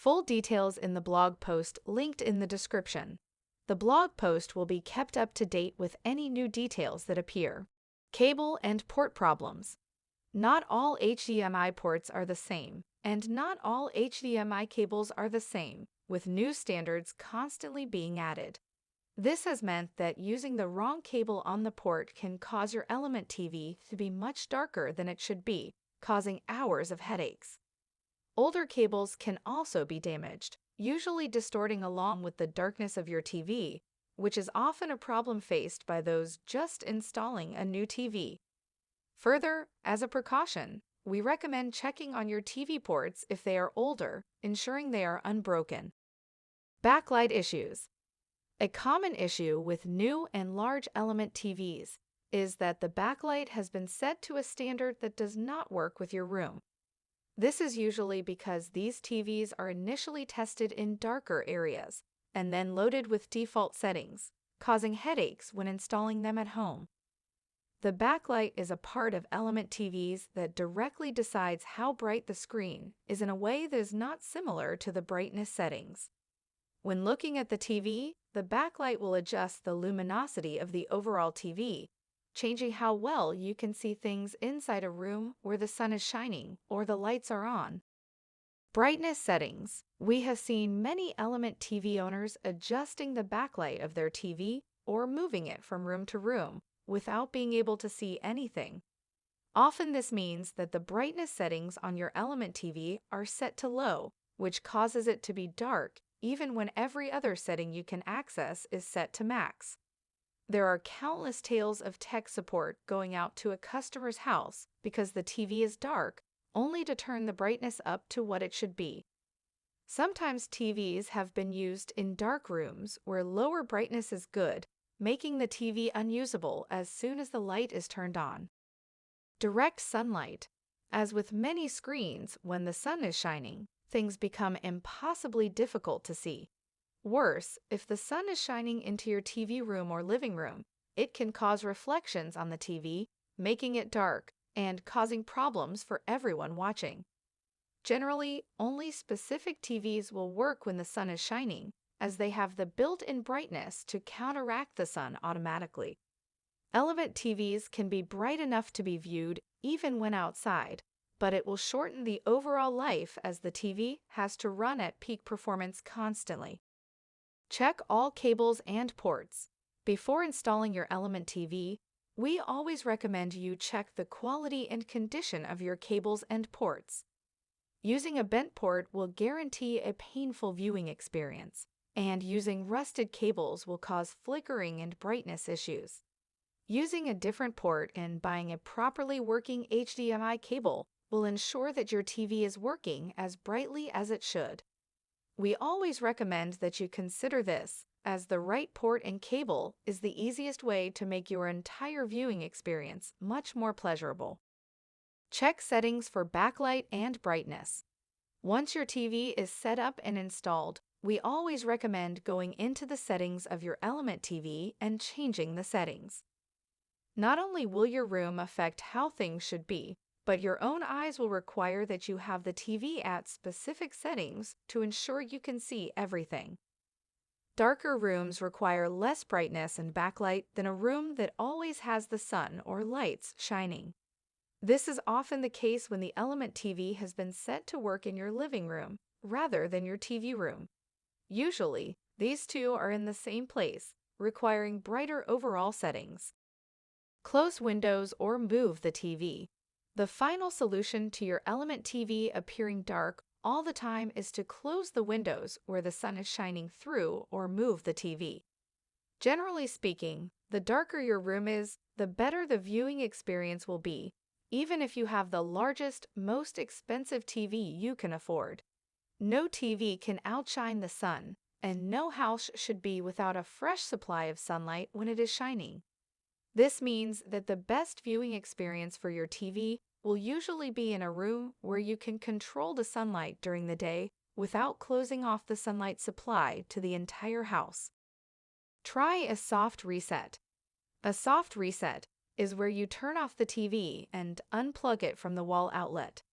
Full details in the blog post linked in the description. The blog post will be kept up to date with any new details that appear. Cable and port problems. Not all HDMI ports are the same, and not all HDMI cables are the same, with new standards constantly being added. This has meant that using the wrong cable on the port can cause your Element TV to be much darker than it should be, causing hours of headaches. Older cables can also be damaged, usually distorting along with the darkness of your TV, which is often a problem faced by those just installing a new TV. Further, as a precaution, we recommend checking on your TV ports if they are older, ensuring they are unbroken. Backlight issues. A common issue with new and large Element TVs is that the backlight has been set to a standard that does not work with your room. This is usually because these TVs are initially tested in darker areas and then loaded with default settings, causing headaches when installing them at home. The backlight is a part of Element TVs that directly decides how bright the screen is in a way that is not similar to the brightness settings. When looking at the TV, the backlight will adjust the luminosity of the overall TV, changing how well you can see things inside a room where the sun is shining or the lights are on. Brightness settings. We have seen many Element TV owners adjusting the backlight of their TV or moving it from room to room without being able to see anything. Often this means that the brightness settings on your Element TV are set to low, which causes it to be dark even when every other setting you can access is set to max. There are countless tales of tech support going out to a customer's house because the TV is dark, only to turn the brightness up to what it should be. Sometimes TVs have been used in dark rooms where lower brightness is good, making the TV unusable as soon as the light is turned on. Direct sunlight. As with many screens, when the sun is shining, things become impossibly difficult to see. Worse, if the sun is shining into your TV room or living room, it can cause reflections on the TV, making it dark and causing problems for everyone watching. Generally, only specific TVs will work when the sun is shining, as they have the built-in brightness to counteract the sun automatically. Element TVs can be bright enough to be viewed even when outside, but it will shorten the overall life as the TV has to run at peak performance constantly. Check all cables and ports. Before installing your Element TV, we always recommend you check the quality and condition of your cables and ports. Using a bent port will guarantee a painful viewing experience, and using rusted cables will cause flickering and brightness issues. Using a different port and buying a properly working HDMI cable will ensure that your TV is working as brightly as it should. We always recommend that you consider this, as the right port and cable is the easiest way to make your entire viewing experience much more pleasurable. Check settings for backlight and brightness. Once your TV is set up and installed, we always recommend going into the settings of your Element TV and changing the settings. Not only will your room affect how things should be, but your own eyes will require that you have the TV at specific settings to ensure you can see everything. Darker rooms require less brightness and backlight than a room that always has the sun or lights shining. This is often the case when the Element TV has been set to work in your living room rather than your TV room. Usually, these two are in the same place, requiring brighter overall settings. Close windows or move the TV. The final solution to your Element TV appearing dark all the time is to close the windows where the sun is shining through or move the TV. Generally speaking, the darker your room is, the better the viewing experience will be, even if you have the largest, most expensive TV you can afford. No TV can outshine the sun, and no house should be without a fresh supply of sunlight when it is shining. This means that the best viewing experience for your TV will usually be in a room where you can control the sunlight during the day without closing off the sunlight supply to the entire house. Try a soft reset. A soft reset is where you turn off the TV and unplug it from the wall outlet.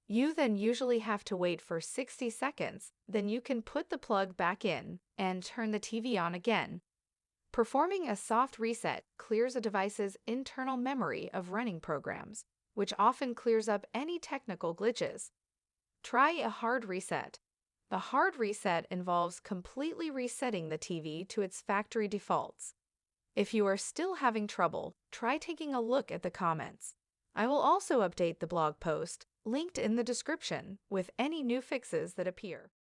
You then usually have to wait for 60 seconds, then you can put the plug back in and turn the TV on again. Performing a soft reset clears a device's internal memory of running programs, which often clears up any technical glitches. Try a hard reset. The hard reset involves completely resetting the TV to its factory defaults. If you are still having trouble, try taking a look at the comments. I will also update the blog post, linked in the description, with any new fixes that appear.